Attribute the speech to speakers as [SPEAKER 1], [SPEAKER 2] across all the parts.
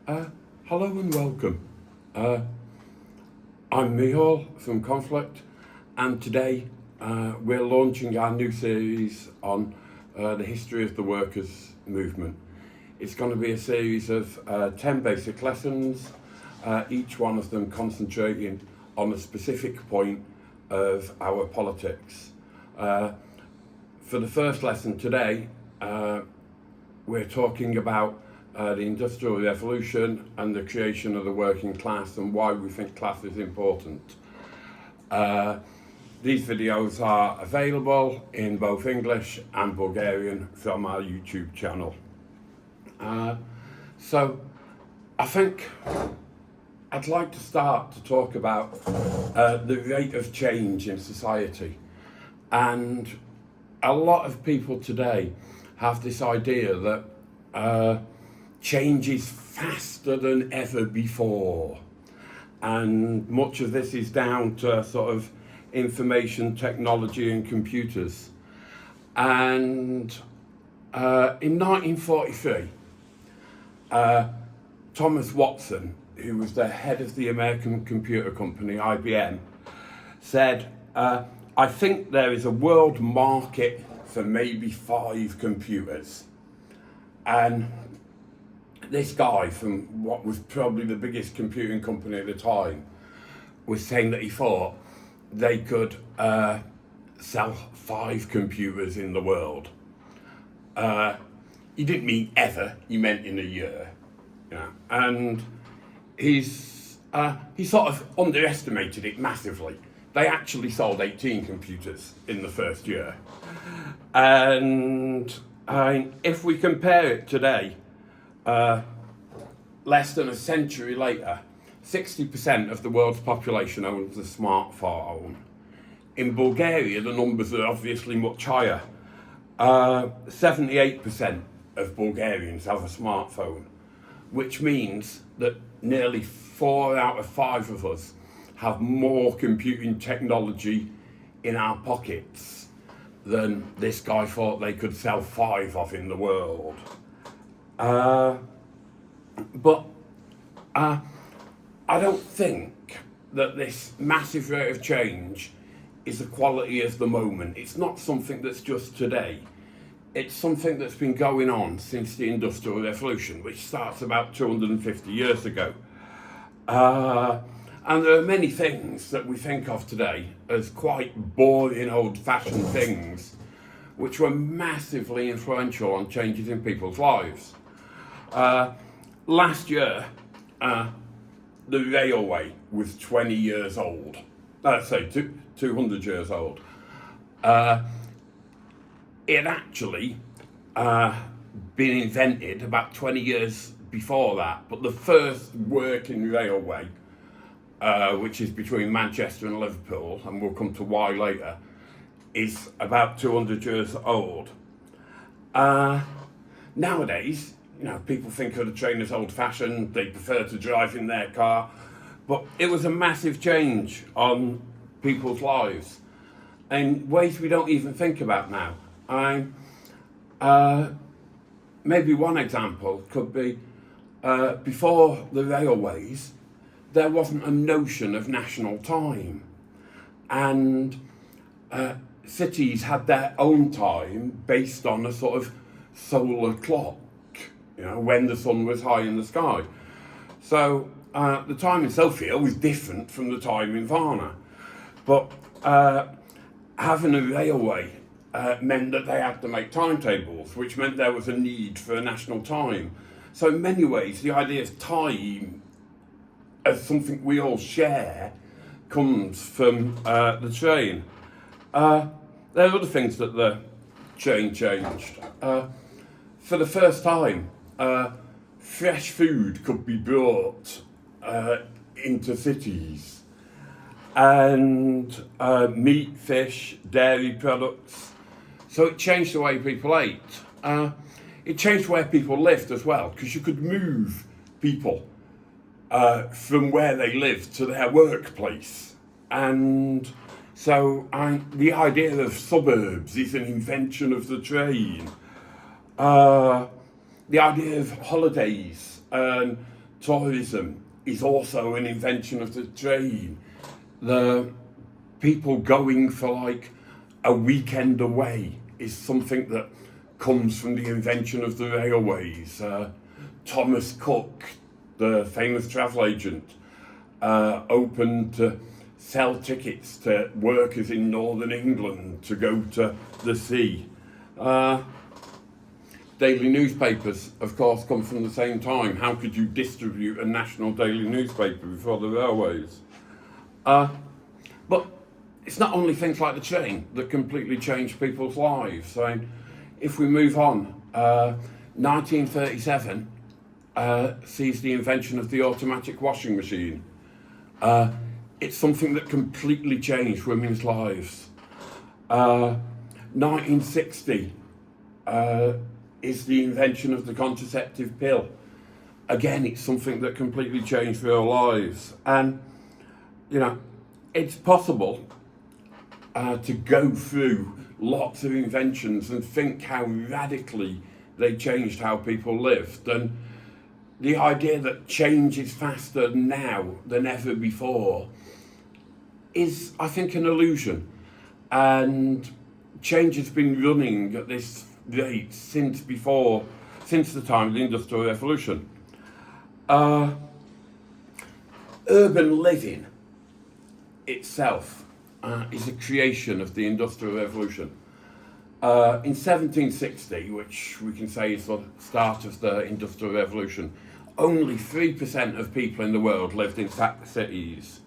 [SPEAKER 1] Uh, Hello and welcome. Uh, I'm Mihal from Conflict, and today we're launching our new series on the history of the workers' movement. It's going to be a series of 10 basic lessons, each one of them concentrating on a specific point of our politics. For the first lesson today, we're talking about the Industrial Revolution and the creation of the working class and why we think class is important. These videos are available in both English and Bulgarian from our YouTube channel. So I think I'd like to start to talk about the rate of change in society. And a lot of people today have this idea that change is faster than ever before. And much of this is down to sort of information technology and computers. And in 1943, Thomas Watson, who was the head of the American computer company, IBM, said, I think there is a world market for maybe 5 computers. And this guy from what was probably the biggest computing company at the time was saying that he thought they could sell 5 computers in the world. He didn't mean ever, he meant in a year. You know? And he sort of underestimated it massively. They actually sold 18 computers in the first year. And if we compare it today, less than a century later, 60% of the world's population owns a smartphone. In Bulgaria, the numbers are obviously much higher. 78% of Bulgarians have a smartphone, which means that nearly 4 out of 5 of us have more computing technology in our pockets than this guy thought they could sell 5 of in the world. But I don't think that this massive rate of change is a quality of the moment. It's not something that's just today. It's something that's been going on since the Industrial Revolution, which starts about 250 years ago. And there are many things that we think of today as quite boring, old-fashioned things, which were massively influential on changes in people's lives. Last year, the railway was 20 years old. Let's say 200 years old. It actually been invented about 20 years before that, but the first working railway, which is between Manchester and Liverpool, and we'll come to why later, is about 200 years old. Nowadays, you know, people think of the train as old-fashioned, they prefer to drive in their car, but it was a massive change on people's lives in ways we don't even think about now. Maybe one example could be, before the railways, there wasn't a notion of national time, and cities had their own time based on a sort of solar clock, you know, when the sun was high in the sky. So the time in Sofia was different from the time in Varna, but having a railway meant that they had to make timetables, which meant there was a need for a national time. So in many ways, the idea of time as something we all share comes from the train. There are other things that the train changed. For the first time, fresh food could be brought into cities, and meat, fish, dairy products. So it changed the way people ate. It changed where people lived as well, because you could move people from where they lived to their workplace. And so the idea of suburbs is an invention of the train. The idea of holidays tourism is also an invention of the train. The people going for like a weekend away is something that comes from the invention of the railways. Thomas Cook, the famous travel agent, opened to sell tickets to workers in northern England to go to the sea. Daily newspapers, of course, come from the same time. How could you distribute a national daily newspaper before the railways? But it's not only things like the train that completely changed people's lives. So if we move on, 1937 sees the invention of the automatic washing machine. It's something that completely changed women's lives. 1960 is the invention of the contraceptive pill. Again, it's something that completely changed their lives. And, you know, it's possible to go through lots of inventions and think how radically they changed how people lived. And the idea that change is faster now than ever before is, I think, an illusion. And change has been running at this rate since the time of the Industrial Revolution. Urban living itself is a creation of the Industrial Revolution. In 1760, which we can say is the start of the Industrial Revolution, only 3% of people in the world lived in cities.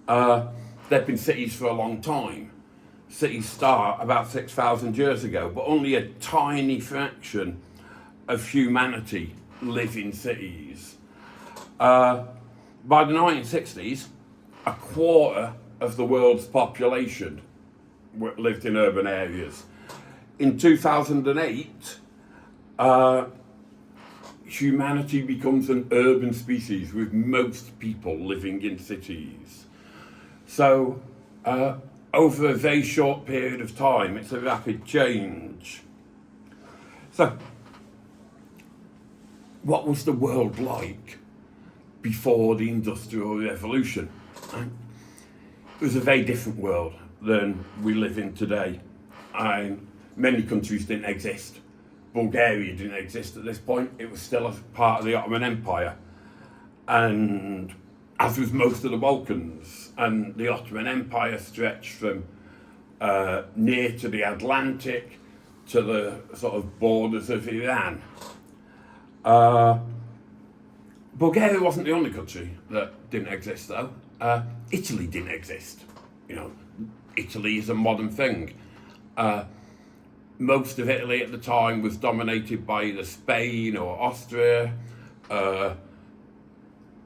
[SPEAKER 1] There've been cities for a long time. Cities start about 6,000 years ago, but only a tiny fraction of humanity live in cities. By the 1960s, a quarter of the world's population lived in urban areas. In 2008, humanity becomes an urban species with most people living in cities. So, over a very short period of time, it's a rapid change. So, what was the world like before the Industrial Revolution? It was a very different world than we live in today. Many countries didn't exist. Bulgaria didn't exist at this point. It was still a part of the Ottoman Empire. And as was most of the Balkans, and the Ottoman Empire stretched from near to the Atlantic to the sort of borders of Iran. Bulgaria wasn't the only country that didn't exist, though. Italy didn't exist. You know, Italy is a modern thing. Most of Italy at the time was dominated by either Spain or Austria.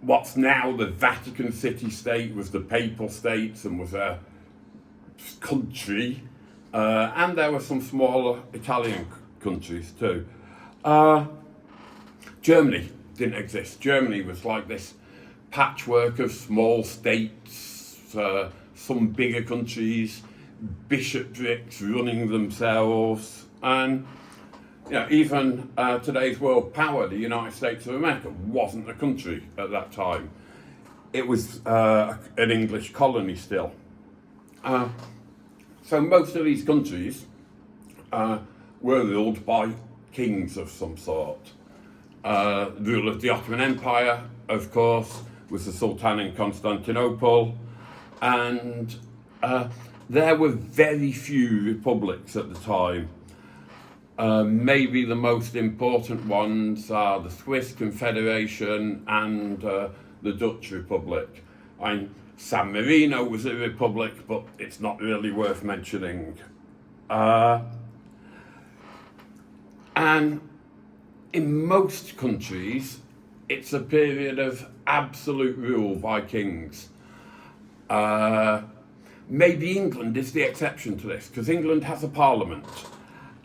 [SPEAKER 1] What's now the Vatican City state was the Papal States and was a country. And there were some smaller Italian countries too. Germany didn't exist. Germany was like this patchwork of small states, some bigger countries, bishoprics running themselves, and you know, even today's world power, the United States of America, wasn't a country at that time. It was an English colony still. So most of these countries were ruled by kings of some sort. The rule of the Ottoman Empire, of course, was the Sultan in Constantinople, and there were very few republics at the time. Maybe the most important ones are the Swiss Confederation and the Dutch Republic. San Marino was a republic, but it's not really worth mentioning. And in most countries, it's a period of absolute rule by kings. Maybe England is the exception to this, because England has a parliament.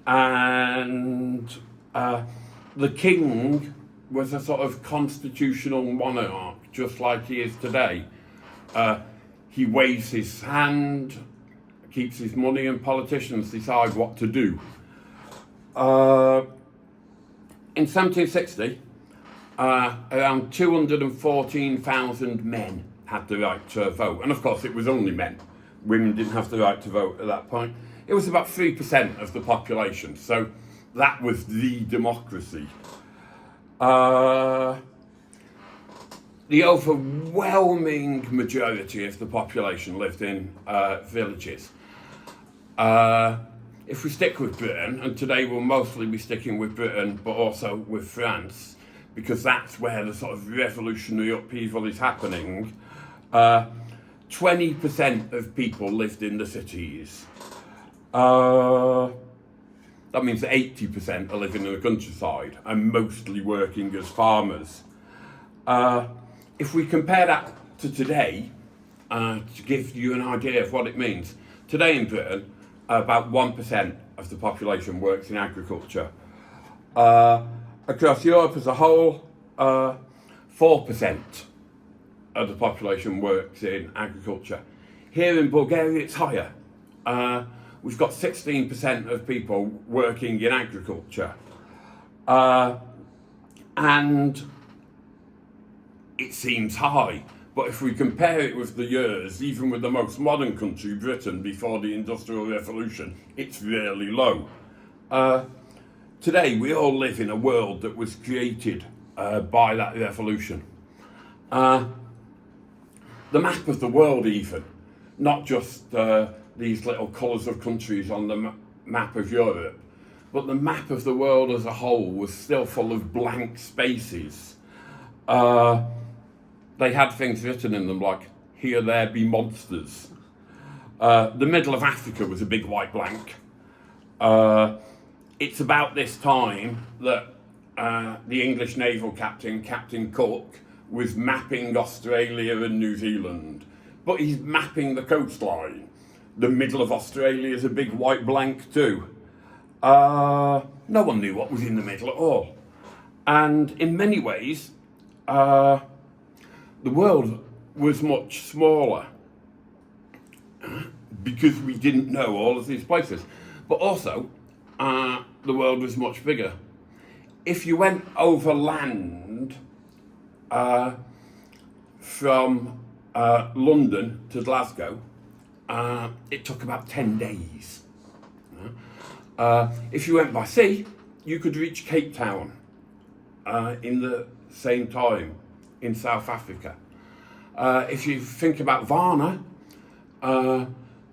[SPEAKER 1] And the king was a sort of constitutional monarch, just like he is today. He waves his hand, keeps his money, and politicians decide what to do. In 1760, around 214,000 men had the right to vote. And of course, it was only men. Women didn't have the right to vote at that point. It was about 3% of the population, so that was the democracy. The overwhelming majority of the population lived in villages. If we stick with Britain, and today we'll mostly be sticking with Britain, but also with France, because that's where the sort of revolutionary upheaval is happening, 20% of people lived in the cities. That means 80% are living in the countryside and mostly working as farmers. If we compare that to today, to give you an idea of what it means, today in Britain, about 1% of the population works in agriculture. Across Europe as a whole, 4% of the population works in agriculture. Here in Bulgaria, it's higher. We've got 16% of people working in agriculture. And it seems high, but if we compare it with the years, even with the most modern country, Britain, before the Industrial Revolution, it's really low. Today, we all live in a world that was created by that revolution. The map of the world even, not just these little colours of countries on the map of Europe, but the map of the world as a whole was still full of blank spaces. They had things written in them like, "Here there be monsters." The middle of Africa was a big white blank. It's about this time that the English naval captain, Captain Cook, was mapping Australia and New Zealand. But he's mapping the coastline. The middle of Australia is a big white blank too. No one knew what was in the middle at all. And in many ways, the world was much smaller because we didn't know all of these places. But also, the world was much bigger. If you went over land from London to Glasgow, it took about 10 days. If you went by sea, you could reach Cape Town in the same time in South Africa. If you think about Varna,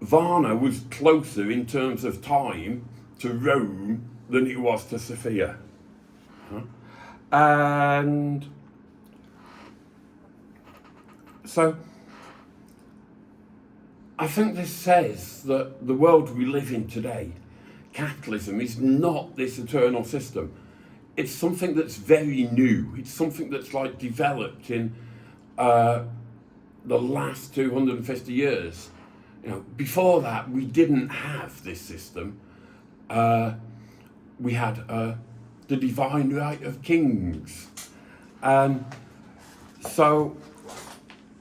[SPEAKER 1] Varna was closer in terms of time to Rome than it was to Sofia. And so I think this says that the world we live in today, capitalism, is not this eternal system. It's something that's very new. It's something that's like developed in the last 250 years. You know, before that, we didn't have this system. We had the divine right of kings. So,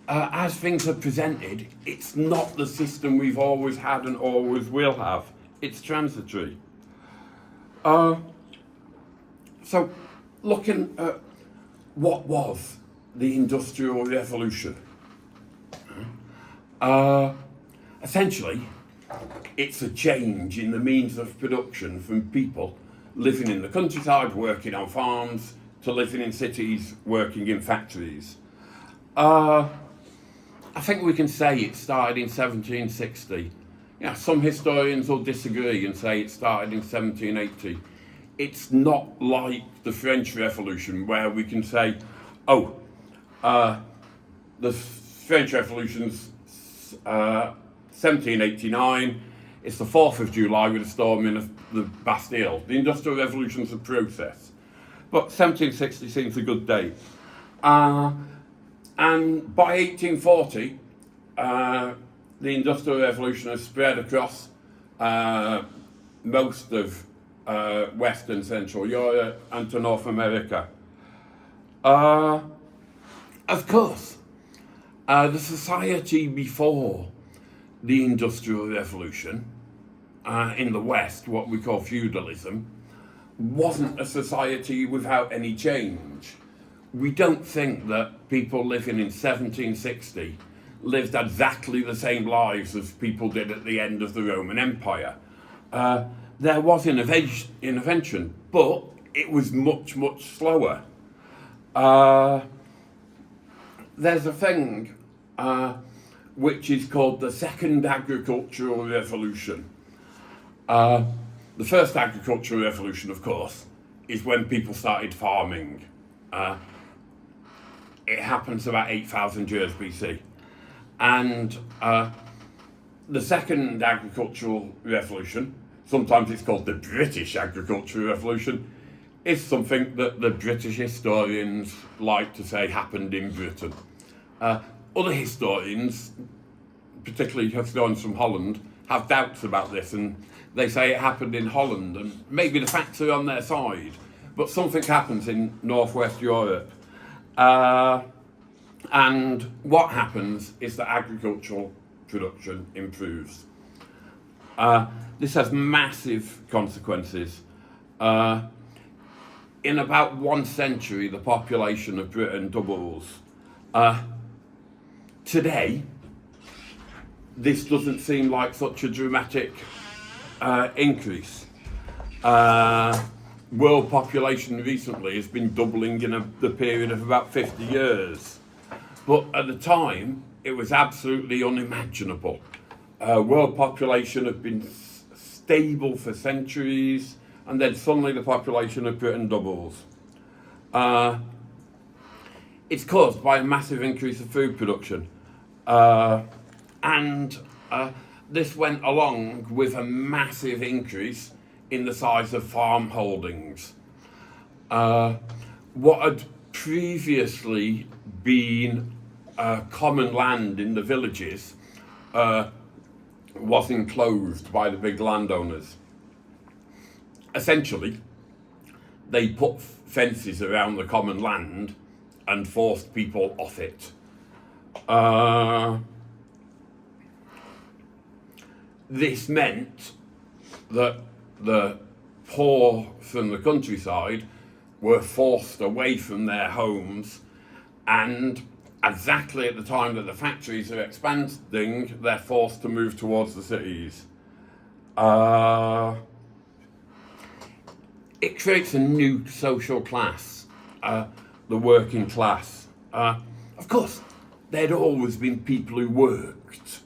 [SPEAKER 1] as things are presented, it's not the system we've always had and always will have. It's transitory. So, looking at what was the Industrial Revolution, essentially, it's a change in the means of production from people living in the countryside, working on farms, to living in cities, working in factories. I think we can say it started in 1760. You know, some historians will disagree and say it started in 1780. It's not like the French Revolution where we can say, the French Revolution's 1789, it's the 4th of July with a storming of the Bastille. The Industrial Revolution's a process. But 1760 seems a good date. And by 1840, the Industrial Revolution has spread across most of West and Central Europe and to North America. Of course, the society before the Industrial Revolution, in the West, what we call feudalism, wasn't a society without any change. we don't think that people living in 1760 lived exactly the same lives as people did at the end of the Roman Empire. There was intervention, but it was much, much slower. There's a thing which is called the Second Agricultural Revolution. The first agricultural revolution, of course, is when people started farming. It happens about 8,000 years BC. And the second agricultural revolution, sometimes it's called the British agricultural revolution, is something that the British historians like to say happened in Britain. Other historians, particularly historians from Holland, have doubts about this, and they say it happened in Holland, and maybe the facts are on their side, but something happens in northwest Europe. And what happens is that agricultural production improves. This has massive consequences. In about 1 century, the population of Britain doubles. Today, this doesn't seem like such a dramatic increase. World population recently has been doubling in the period of about 50 years. But at the time, it was absolutely unimaginable. World population had been stable for centuries, and then suddenly the population of Britain doubles. It's caused by a massive increase of food production. And this went along with a massive increase in the size of farm holdings. What had previously been common land in the villages was enclosed by the big landowners. Essentially, they put fences around the common land and forced people off it. This meant that the poor from the countryside were forced away from their homes, and exactly at the time that the factories are expanding, they're forced to move towards the cities. It creates a new social class, the working class. Of course, there'd always been people who worked.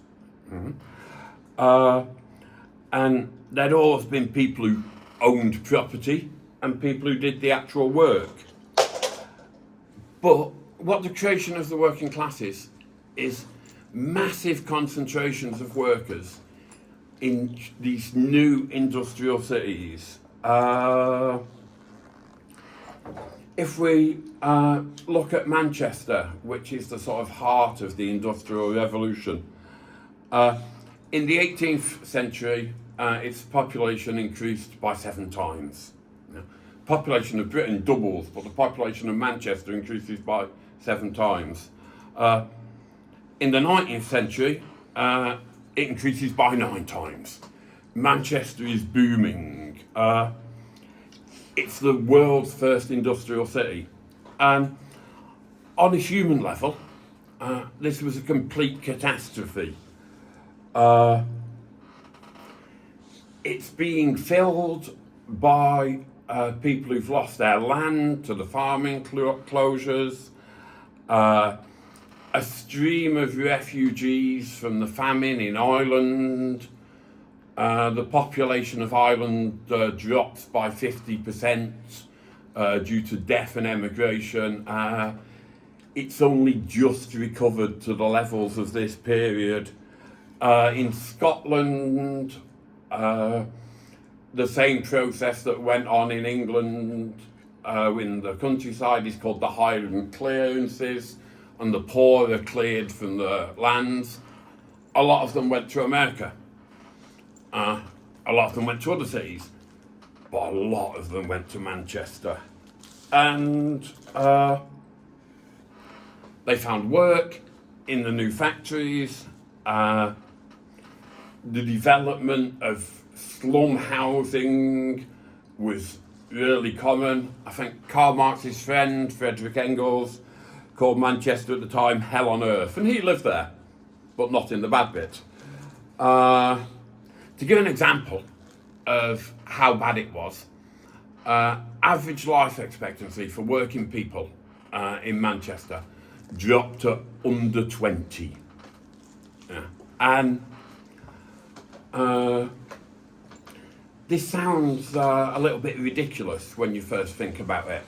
[SPEAKER 1] And there'd always been people who owned property and people who did the actual work. But what the creation of the working class is massive concentrations of workers in these new industrial cities. If we look at Manchester, which is the sort of heart of the Industrial Revolution, in the 18th century, its population increased by 7 times. Population of Britain doubles, but the population of Manchester increases by 7 times. In the 19th century, it increases by 9 times. Manchester is booming. It's the world's first industrial city. And on a human level, this was a complete catastrophe. It's being filled by people who've lost their land to the farming closures, a stream of refugees from the famine in Ireland. The population of Ireland drops by 50% due to death and emigration. It's only just recovered to the levels of this period. In Scotland, the same process that went on in England in the countryside is called the Highland clearances, and the poor are cleared from the lands. A lot of them went to America. A lot of them went to other cities, but a lot of them went to Manchester. And they found work in the new factories. The development of slum housing was really common. I think Karl Marx's friend, Friedrich Engels, called Manchester at the time hell on earth, and he lived there, but not in the bad bit. To give an example of how bad it was, average life expectancy for working people in Manchester dropped to under 20. Yeah. And this sounds a little bit ridiculous when you first think about it,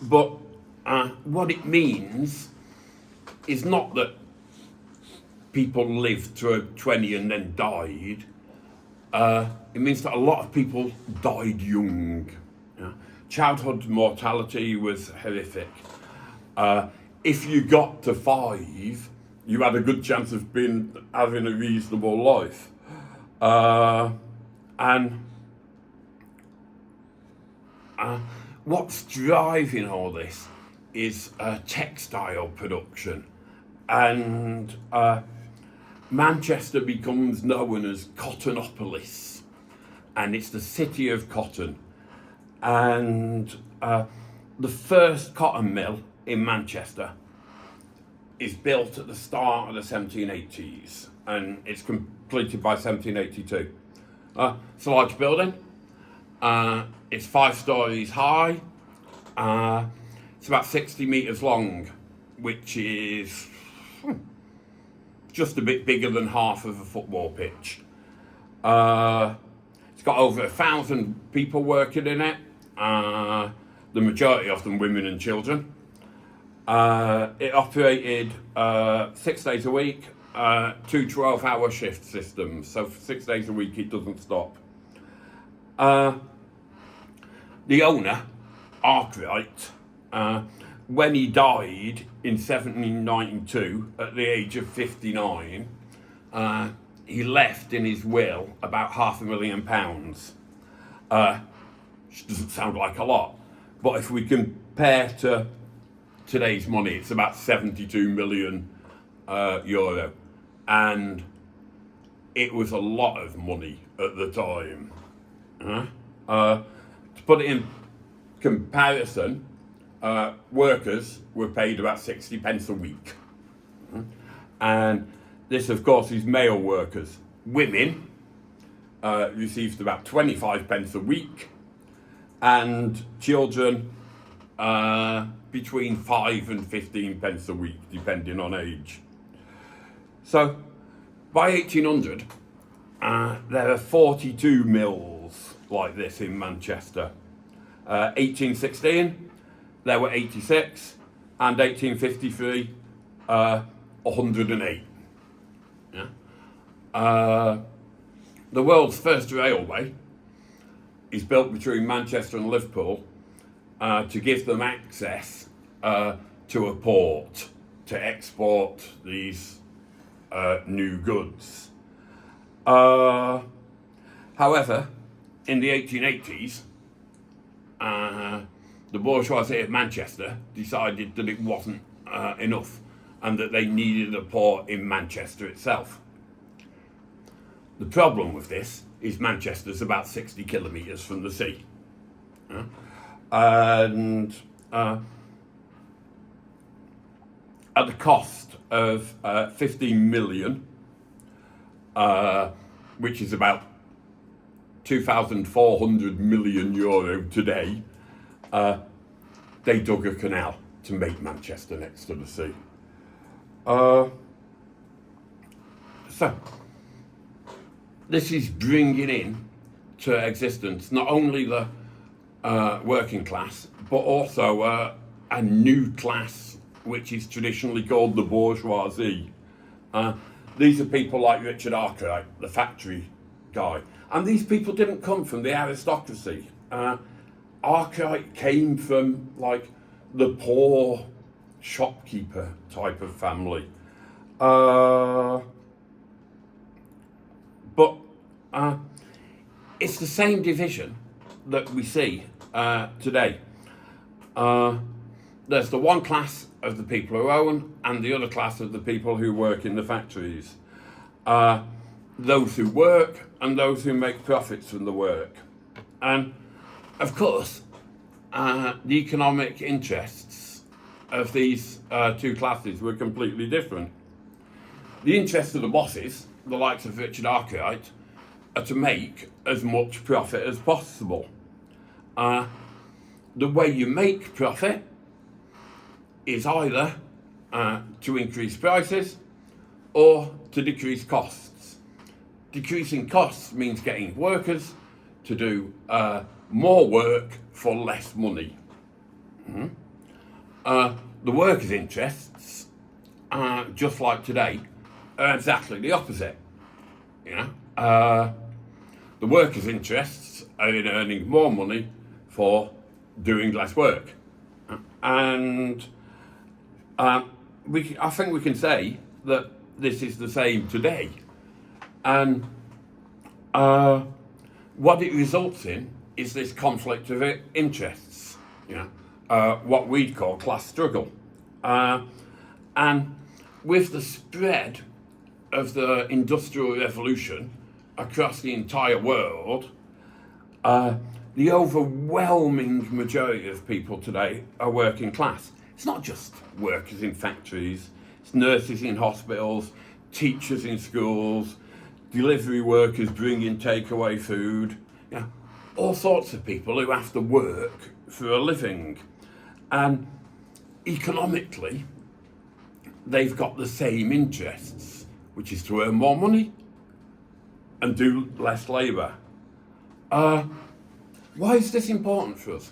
[SPEAKER 1] but what it means is not that people lived to 20 and then died. It means that a lot of people died young. Yeah? Childhood mortality was horrific. If you got to 5, you had a good chance of having a reasonable life. And what's driving all this is textile production. And Manchester becomes known as Cottonopolis, and it's the city of cotton. And the first cotton mill in Manchester is built at the start of the 1780s, and it's completed by 1782. It's a large building. It's 5 stories high. It's about 60 metres long, which is just a bit bigger than half of a football pitch. It's got over 1,000 people working in it, the majority of them women and children. It operated 6 days a week, 2 12-hour shift systems, so for 6 days a week it doesn't stop. The owner, Arkwright, when he died in 1792 at the age of 59, he left in his will about £500,000, which doesn't sound like a lot, but if we compare to today's money, it's about 72 million euro, and it was a lot of money at the time. To put it in comparison, workers were paid about 60 pence a week. And this, of course, is male workers. Women received about 25 pence a week, and children between 5 and 15 pence a week, depending on age. So, by 1800, there are 42 mills like this in Manchester. 1816, there were 86, and 1853, 108. Yeah? The world's first railway is built between Manchester and Liverpool to give them access to a port to export these new goods. However, in the 1880s, the bourgeoisie of Manchester decided that it wasn't enough and that they needed a port in Manchester itself. The problem with this is Manchester's about 60 kilometres from the sea. And at the cost of 15 million, which is about 2,400 million euro today, they dug a canal to make Manchester next to the sea. So, this is bringing in to existence not only the working class, but also a new class which is traditionally called the bourgeoisie. These are people like Richard Arkwright, the factory guy. And these people didn't come from the aristocracy. Arkwright came from like the poor shopkeeper type of family. But it's the same division that we see today. There's the one class of the people who own and the other class of the people who work in the factories. Those who work and those who make profits from the work. And of course, the economic interests of these two classes were completely different. The interests of the bosses, the likes of Richard Arkwright, are to make as much profit as possible. The way you make profit is either to increase prices or to decrease costs. Decreasing costs means getting workers to do more work for less money. The workers' interests, just like today, are exactly the opposite. The workers' interests are in earning more money for doing less work. And I think we can say that this is the same today. And what it results in is this conflict of interests, what we'd call class struggle. And with the spread of the Industrial Revolution across the entire world, the overwhelming majority of people today are working class. It's not just workers in factories, it's nurses in hospitals, teachers in schools, delivery workers bringing takeaway food, all sorts of people who have to work for a living. And economically, they've got the same interests, which is to earn more money and do less labour. Why is this important for us?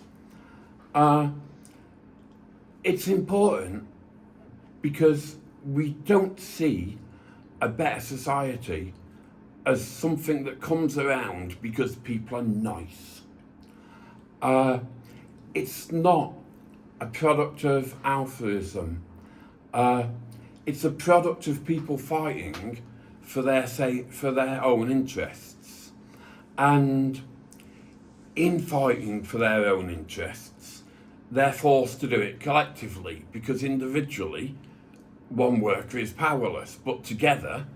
[SPEAKER 1] It's important because we don't see a better society as something that comes around because people are nice. It's not a product of altruism. It's a product of people fighting for their own interests. And in fighting for their own interests, they're forced to do it collectively, because individually, one worker is powerless, but together,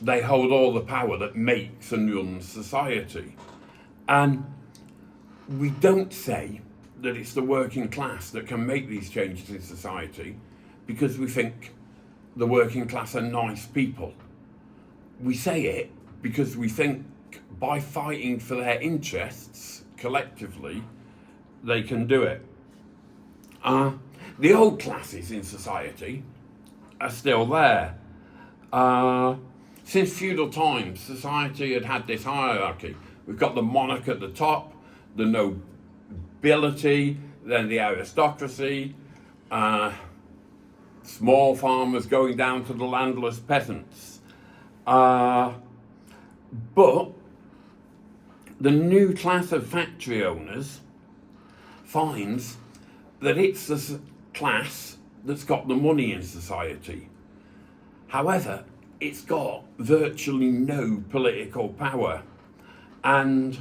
[SPEAKER 1] they hold all the power that makes and runs society. And we don't say that it's the working class that can make these changes in society because we think the working class are nice people. We say it because we think by fighting for their interests collectively, they can do it. The old classes in society are still there. Since feudal times, society had this hierarchy. We've got the monarch at the top, the nobility, then the aristocracy, small farmers going down to the landless peasants. But the new class of factory owners finds that it's the class that's got the money in society. However, it's got virtually no political power. And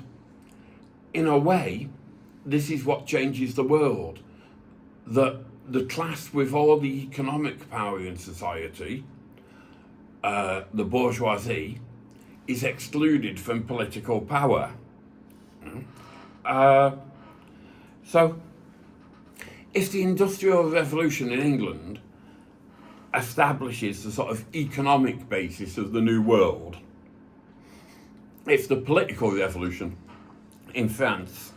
[SPEAKER 1] in a way, this is what changes the world. That the class with all the economic power in society, the bourgeoisie, is excluded from political power. So, if the Industrial Revolution in England establishes the sort of economic basis of the new world, it's the political revolution in France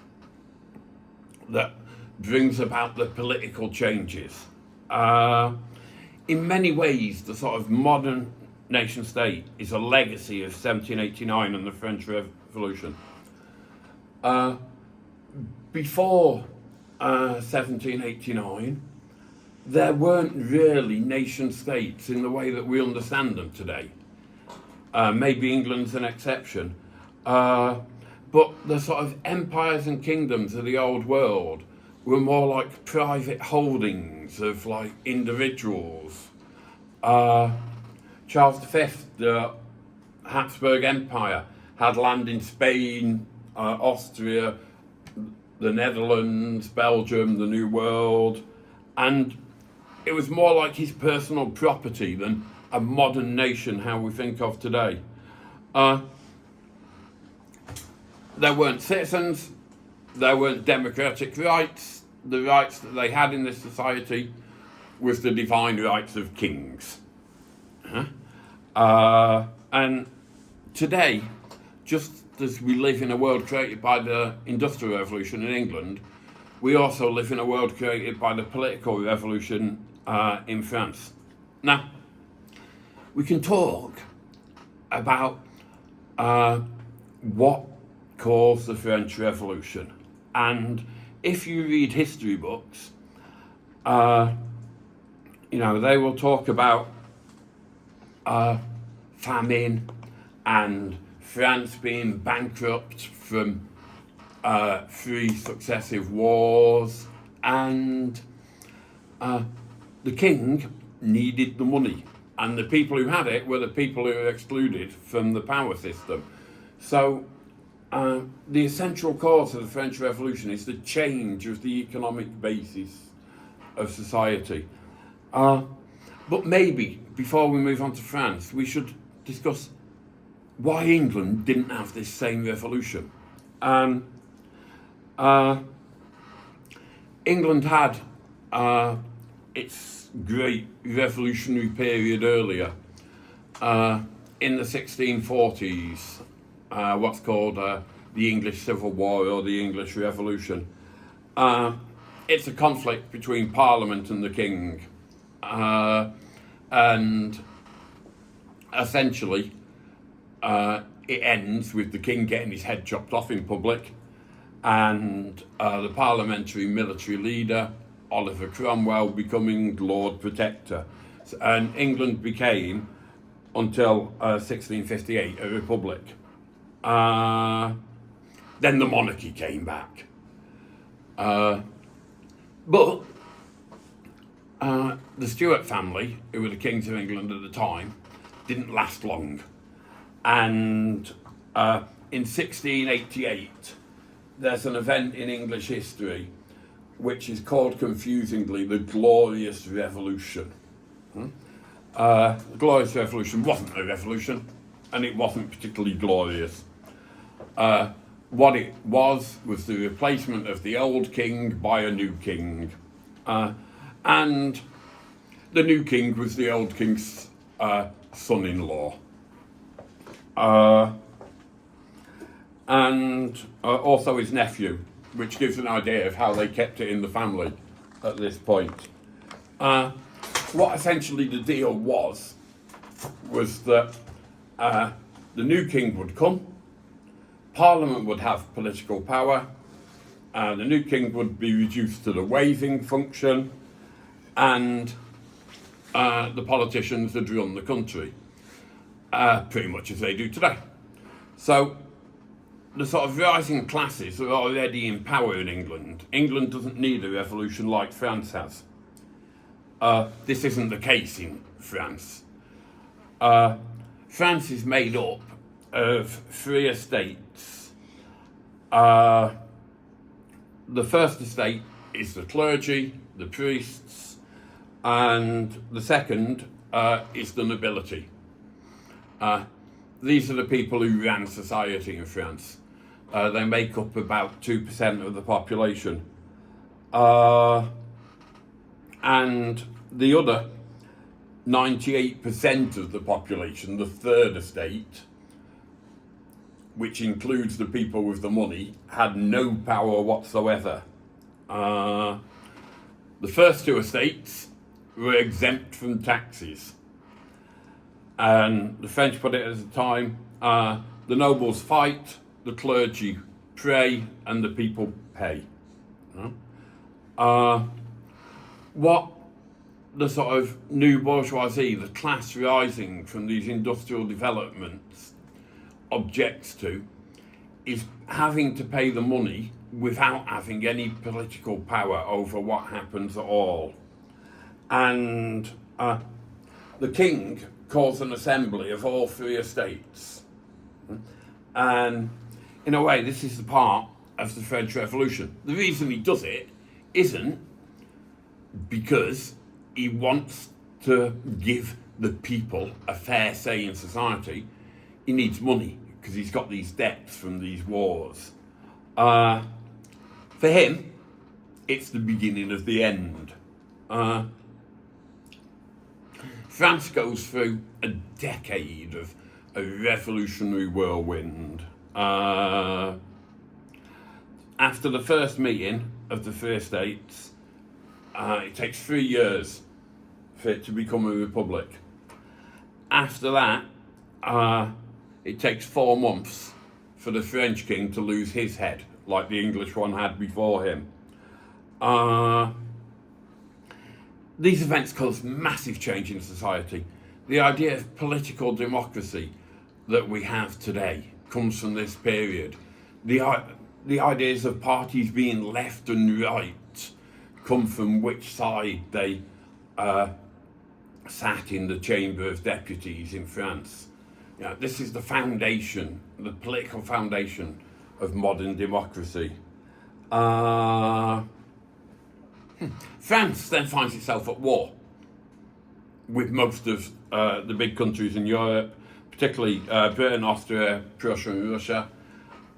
[SPEAKER 1] that brings about the political changes. In many ways, the sort of modern nation state is a legacy of 1789 and the French Revolution. Before 1789, there weren't really nation states in the way that we understand them today. Maybe England's an exception. But the sort of empires and kingdoms of the old world were more like private holdings of like individuals. Charles V, the Habsburg Empire, had land in Spain, Austria, the Netherlands, Belgium, the New World, and it was more like his personal property than a modern nation, how we think of today. There weren't citizens, there weren't democratic rights. The rights that they had in this society was the divine rights of kings. And today, just as we live in a world created by the Industrial Revolution in England, we also live in a world created by the political revolution in France. Now, we can talk about what caused the French Revolution. And if you read history books, they will talk about famine and France being bankrupt from 3 successive wars, and the king needed the money, and the people who had it were the people who were excluded from the power system. So the essential cause of the French Revolution is the change of the economic basis of society. But maybe, before we move on to France, we should discuss why England didn't have this same revolution. England had its great revolutionary period earlier, in the 1640s, what's called the English Civil War or the English Revolution. It's a conflict between Parliament and the King. And essentially, it ends with the king getting his head chopped off in public, and the parliamentary military leader, Oliver Cromwell, becoming Lord Protector. And England became, until 1658, a republic. Then the monarchy came back. But the Stuart family, who were the kings of England at the time, didn't last long. And in 1688, there's an event in English history which is called confusingly the Glorious Revolution. The Glorious Revolution wasn't a revolution, and it wasn't particularly glorious. What it was the replacement of the old king by a new king. And the new king was the old king's son-in-law. And also his nephew, which gives an idea of how they kept it in the family at this point. What essentially the deal was that the new king would come, Parliament would have political power, the new king would be reduced to the waving function, and the politicians would run the country, pretty much as they do today. So the sort of rising classes are already in power in England. England doesn't need a revolution like France has. This isn't the case in France. France is made up of 3 estates. The first estate is the clergy, the priests, and the second is the nobility. These are the people who ran society in France. They make up about 2% of the population. And the other 98% of the population, the third estate, which includes the people with the money, had no power whatsoever. The first 2 estates were exempt from taxes. And the French put it at the time, the nobles fight, the clergy pray, and the people pay. What the sort of new bourgeoisie, the class rising from these industrial developments, objects to is having to pay the money without having any political power over what happens at all. And the king calls an assembly of all 3 estates. And in a way, this is the part of the French Revolution. The reason he does it isn't because he wants to give the people a fair say in society. He needs money because he's got these debts from these wars. For him, it's the beginning of the end. France goes through a decade of a revolutionary whirlwind. After the first meeting of the Free Estates, it takes 3 years for it to become a republic. After that, it takes 4 months for the French king to lose his head, like the English one had before him. These events cause massive change in society. The idea of political democracy that we have today comes from this period. The ideas of parties being left and right come from which side they sat in the Chamber of Deputies in France. This is the foundation, the political foundation of modern democracy. France then finds itself at war with most of the big countries in Europe, particularly Britain, Austria, Prussia and Russia.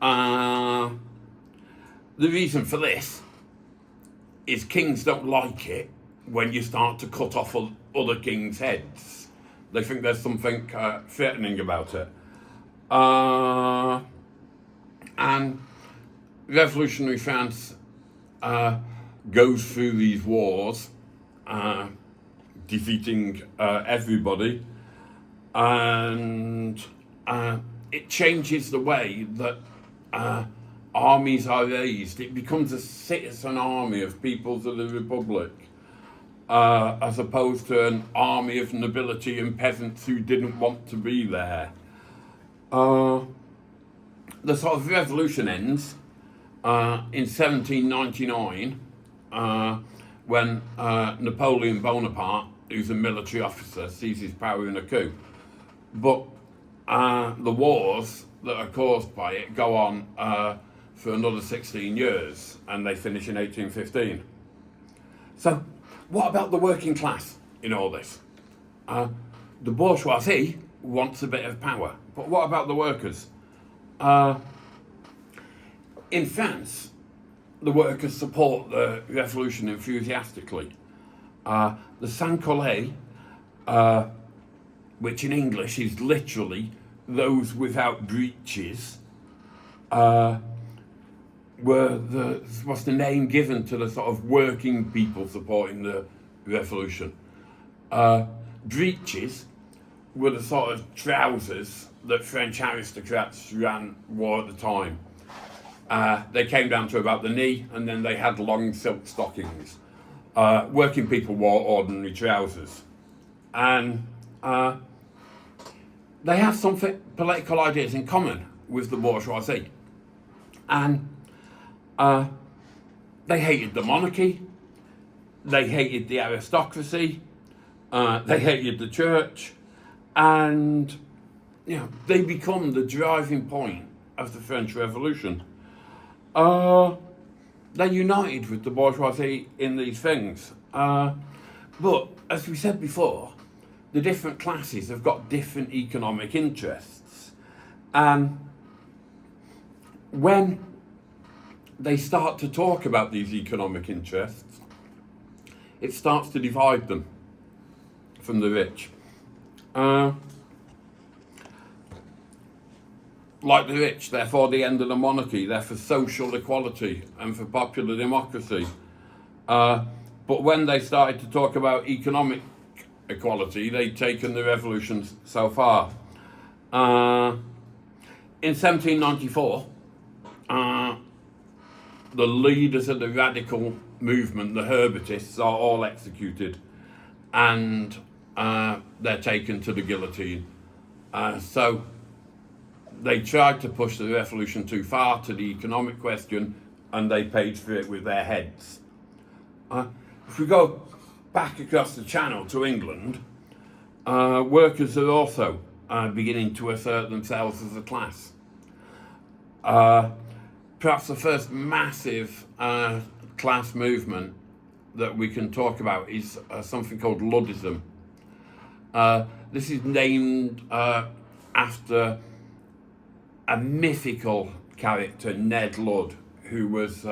[SPEAKER 1] The reason for this is kings don't like it when you start to cut off other kings' heads. They think there's something threatening about it. And revolutionary France goes through these wars, defeating everybody, and it changes the way that armies are raised. It becomes a citizen army of peoples of the Republic, as opposed to an army of nobility and peasants who didn't want to be there. The sort of revolution ends in 1799, when Napoleon Bonaparte, who's a military officer, seizes power in a coup. But the wars that are caused by it go on for another 16 years, and they finish in 1815. So, what about the working class in all this? The bourgeoisie wants a bit of power, but what about the workers? In France, the workers support the revolution enthusiastically. The sans-culottes, which in English is literally those without breeches, was the name given to the sort of working people supporting the revolution. Breeches were the sort of trousers that French aristocrats wore at the time. They came down to about the knee, and then they had long silk stockings. Working people wore ordinary trousers. And they have some political ideas in common with the bourgeoisie. And they hated the monarchy, they hated the aristocracy, they hated the church, and they become the driving point of the French Revolution. They're united with the bourgeoisie in these things. But, as we said before, the different classes have got different economic interests. And when they start to talk about these economic interests, it starts to divide them from the rich. Like the rich, they're for the end of the monarchy, they're for social equality and for popular democracy. But when they started to talk about economic equality, they'd taken the revolution so far. In 1794, the leaders of the radical movement, the Herbertists, are all executed, and they're taken to the guillotine. So they tried to push the revolution too far to the economic question, and they paid for it with their heads. If we go back across the channel to England, workers are also beginning to assert themselves as a class. Perhaps the first massive class movement that we can talk about is something called Luddism. This is named after a mythical character, Ned Ludd, who was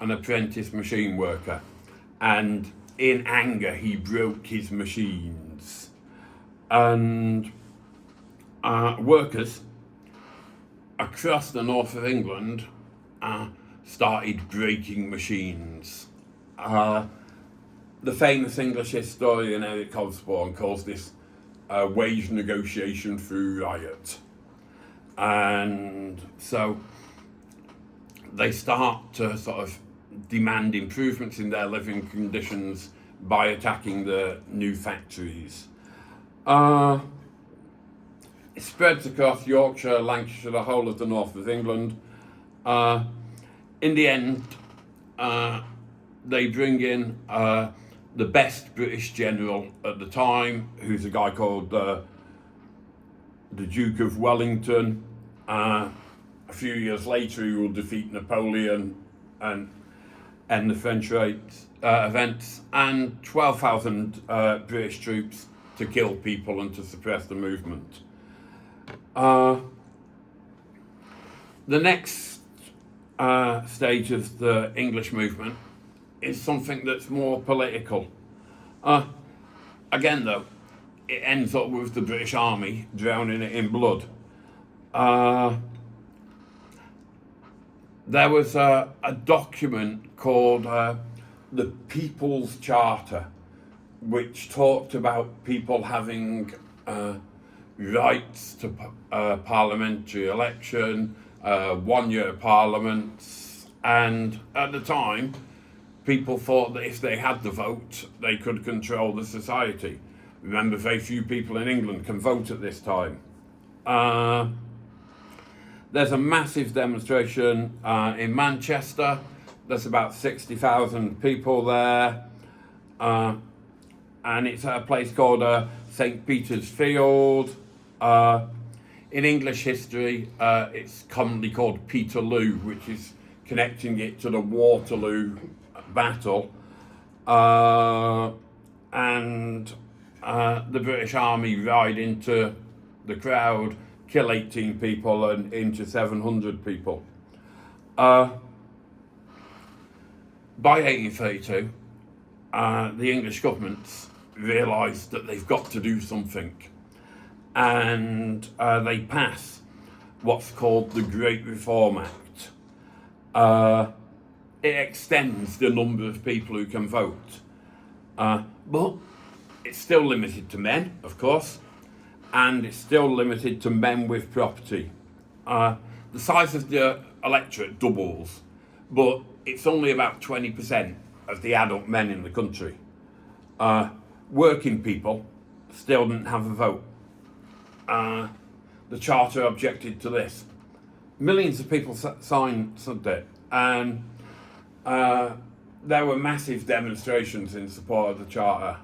[SPEAKER 1] an apprentice machine worker, and in anger he broke his machines. And workers across the north of England started breaking machines. The famous English historian Eric Osborne calls this wage negotiation through riot. And so they start to sort of demand improvements in their living conditions by attacking the new factories. It spreads across Yorkshire, Lancashire, the whole of the north of England. In the end, they bring in the best British general at the time, who's a guy called the Duke of Wellington. A few years later, he will defeat Napoleon and end the French events, and 12,000 British troops to kill people and to suppress the movement. The next stage of the English movement is something that's more political. Again, though, it ends up with the British Army drowning it in blood. There was a document called the People's Charter, which talked about people having rights to parliamentary election, one-year parliaments, and at the time, people thought that if they had the vote, they could control the society. Remember, very few people in England can vote at this time. There's a massive demonstration in Manchester. There's about 60,000 people there. And it's at a place called St. Peter's Field. In English history, it's commonly called Peterloo, which is connecting it to the Waterloo battle. And the British Army ride into the crowd, kill 18 people and injure 700 people. By 1832, the English governments realised that they've got to do something, and they pass what's called the Great Reform Act. It extends the number of people who can vote, but it's still limited to men, of course, and it's still limited to men with property. The size of the electorate doubles, but it's only about 20% of the adult men in the country. Working people still didn't have a vote. The Charter objected to this. Millions of people signed it, and there were massive demonstrations in support of the Charter.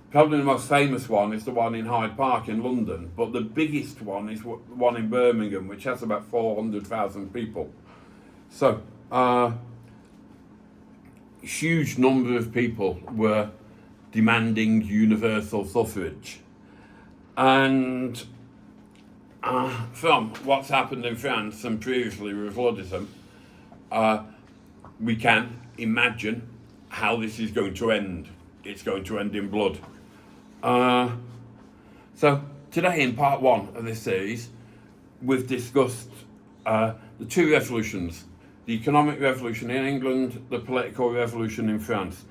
[SPEAKER 1] Probably the most famous one is the one in Hyde Park in London, but the biggest one is one in Birmingham, which has about 400,000 people. So, huge number of people were demanding universal suffrage. And from what's happened in France and previously with Vlodism, we can imagine how this is going to end. It's going to end in blood. So today in part one of this series, we've discussed the two revolutions, the economic revolution in England, the political revolution in France.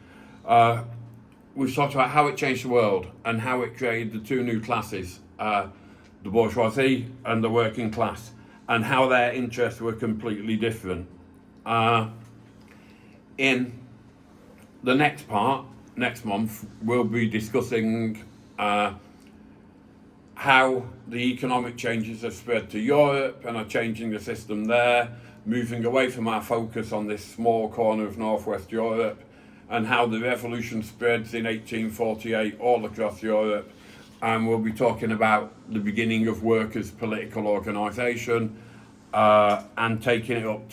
[SPEAKER 1] We've talked about how it changed the world and how it created the two new classes, the bourgeoisie and the working class, and how their interests were completely different. In the next part, next month, we'll be discussing how the economic changes have spread to Europe and are changing the system there, moving away from our focus on this small corner of northwest Europe, and how the revolution spreads in 1848 all across Europe. And we'll be talking about the beginning of workers' political organisation and taking it up